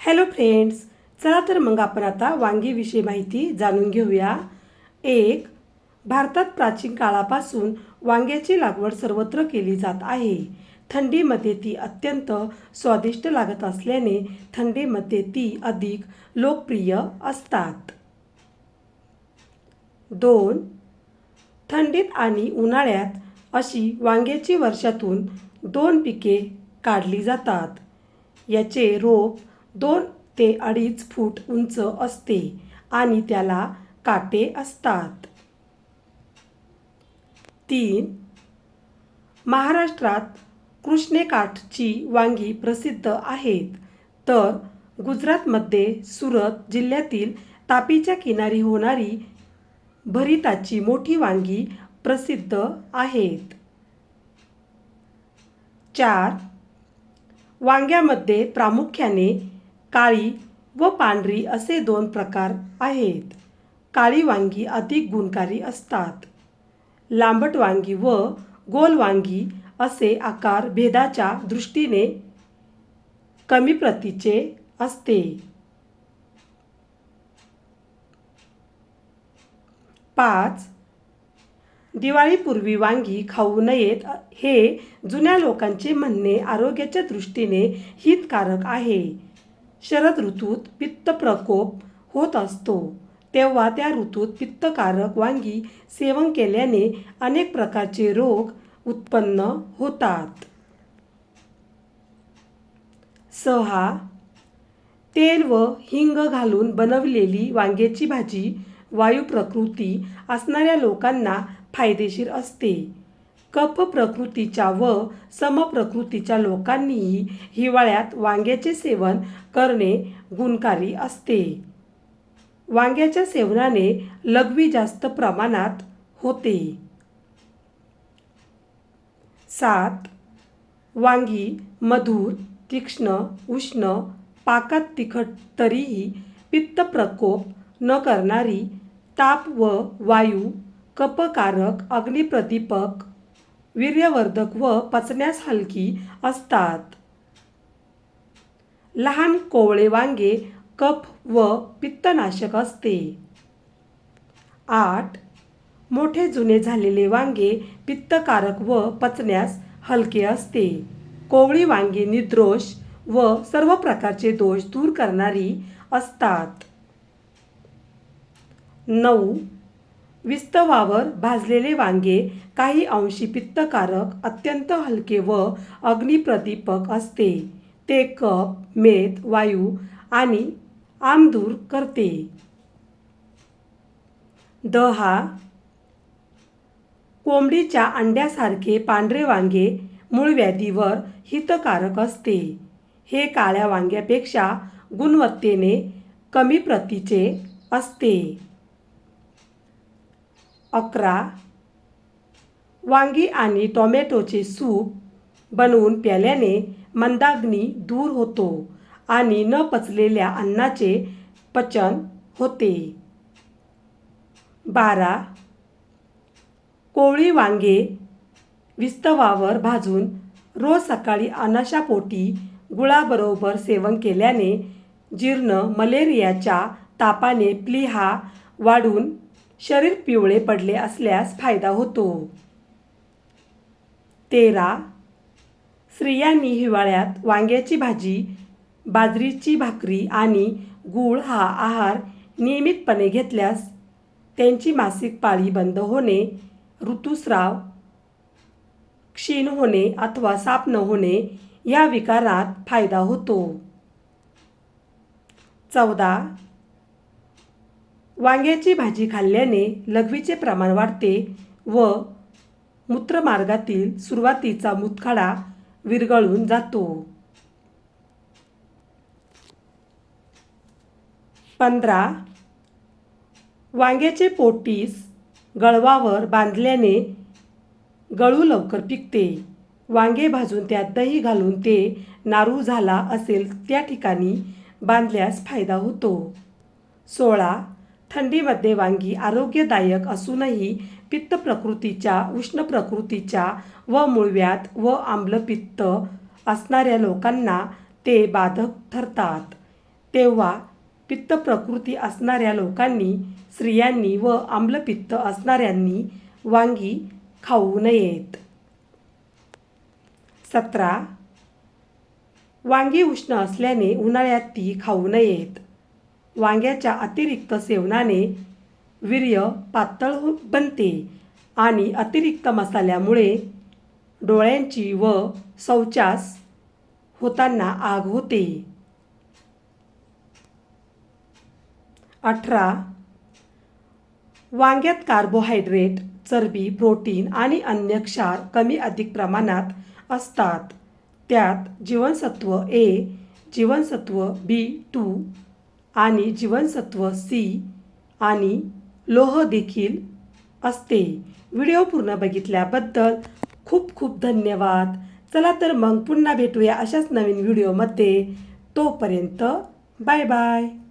Hello friends, चला तर मग आपण आता वांगीविषयी माहिती जाणून घेऊया. एक, भारतात प्राचीन काळापासून वांग्याची लागवड सर्वत्र केली जात आहे. थंडीमध्ये ती अत्यंत स्वादिष्ट लागत असल्याने थंडीमध्ये ती अधिक लोकप्रिय असतात. 2, थंडीत आणि उन्हाळ्यात अशी वांग्याची वर्षातून 2 पिके काढली जातात. याचे रोप 2 ते 2.5 फूट उंच असते आणि त्याला काटे असतात. 3, महाराष्ट्रात कृष्णेकाठची वांगी प्रसिद्ध आहेत, तर गुजरातमध्ये सुरत जिल्ह्यातील तापीच्या किनारी होणारी भरिताची मोठी वांगी प्रसिद्ध आहेत. 4, वांग्यामध्ये प्रामुख्याने काळी व पांढरी असे 2 प्रकार आहेत. काळी वांगी अधिक गुणकारी असतात. लांबट वांगी व गोल वांगी असे आकार भेदाच्या दृष्टीने कमी प्रतीचे असते. 5, दिवाळीपूर्वी वांगी खाऊ नयेत हे जुन्या लोकांचे म्हणणे आरोग्याच्या दृष्टीने हितकारक आहे. शरद ऋतूत पित्त प्रकोप होत असतो, तेव्हा त्या ऋतूत पित्तकारक वांगी सेवन केल्याने अनेक प्रकारचे रोग उत्पन्न होतात. 6, तेल व हिंग घालून बनवलेली वांग्याची भाजी वायू प्रकृती असणाऱ्या लोकांना फायदेशीर असते. कफ प्रकृतीच्या व सम प्रकृतीच्या लोकांनीही हिवाळ्यात वांग्याचे सेवन करणे गुणकारी असते. वांग्याच्या सेवनाने लघवी जास्त प्रमाणात होते. 7, वांगी मधुर, तीक्ष्ण, उष्ण, पाकात तिखट तरीही पित्त प्रकोप न करणारी, ताप व वायू, कफकारक, अग्निप्रदीपक, वीर्यवर्धक व पचण्यास हलकी असतात. लहान कोवळे वांगे कफ व पित्तनाशक असते. 8, मोठे जुने झालेले वांगे पित्तकारक व पचण्यास हलके असते. कोवळी वांगी निर्दोष व सर्व प्रकारचे दोष दूर करणारी असतात. 9, विस्तवावर भाजलेले वांगे काही अंशी पित्तकारक, अत्यंत हलके व अग्निप्रदीपक असते. ते कफ, मेद, वायू आणि आम दूर करते. 10, कोंबडीच्या अंड्यासारखे पांढरे वांगे मूळव्याधीवर हितकारक असते. हे काळ्या वांग्यापेक्षा गुणवत्तेने कमी प्रतीचे असते. 11, वांगी आणि टोमॅटोचे सूप बनवून प्यायल्याने मंदाग्नी दूर होतो आणि न पचलेल्या अन्नाचे पचन होते. 12, कोवळी वांगे विस्तवावर भाजून रोज सकाळी अनाशापोटी गुळाबरोबर सेवन केल्याने जीर्ण, मलेरियाच्या तापाने प्लीहा वाढून शरीर पिवळे पडले असल्यास फायदा होतो. 13, स्त्रियांनी हिवाळ्यात वांग्याची भाजी, बाजरीची भाकरी आणि गूळ हा आहार नियमितपणे घेतल्यास त्यांची मासिक पाळी बंद होणे, ऋतुस्राव क्षीण होणे अथवा साप न होणे या विकारात फायदा होतो. 14, वांग्याची भाजी खाल्ल्याने लघवीचे प्रमाण वाढते व मूत्रमार्गातील सुरुवातीचा मूतखडा विरघळून जातो. 15, वांग्याचे पोटीस गळवावर बांधल्याने गळू लवकर पिकते. वांगे भाजून त्यात दही घालून ते नारू झाला असेल त्या ठिकाणी बांधल्यास फायदा होतो. 16, थंडीमध्ये वांगी आरोग्यदायक असूनही पित्त प्रकृतीच्या, उष्ण प्रकृतीच्या व मूळव्याध व आम्लपित्त असणाऱ्या लोकांना ते बाधक ठरतात. तेव्हा पित्त प्रकृती असणाऱ्या लोकांनी, स्त्रियांनी व आम्लपित्त असणाऱ्यांनी वांगी खाऊ नयेत. 17. वांगी उष्ण असल्याने उन्हाळ्यात ती खाऊ नयेत. वांग्याच्या अतिरिक्त सेवनाने वीर्य पातळ बनते आणि अतिरिक्त मसाल्यामुळे डोळ्यांची व शौचास होताना आग होते. 18. वांग्यात कार्बोहायड्रेट, चरबी, प्रोटीन आणि अन्य क्षार कमी अधिक प्रमाणात असतात. त्यात जीवनसत्व ए, जीवनसत्व B2 आणि जीवनसत्व C आणि लोह देखील असते. व्हिडिओ पूर्ण बघितल्याबद्दल खूप खूप धन्यवाद. चला तर मग पुन्हा भेटूया अशाच नवीन व्हिडिओमध्ये. तोपर्यंत बाय बाय.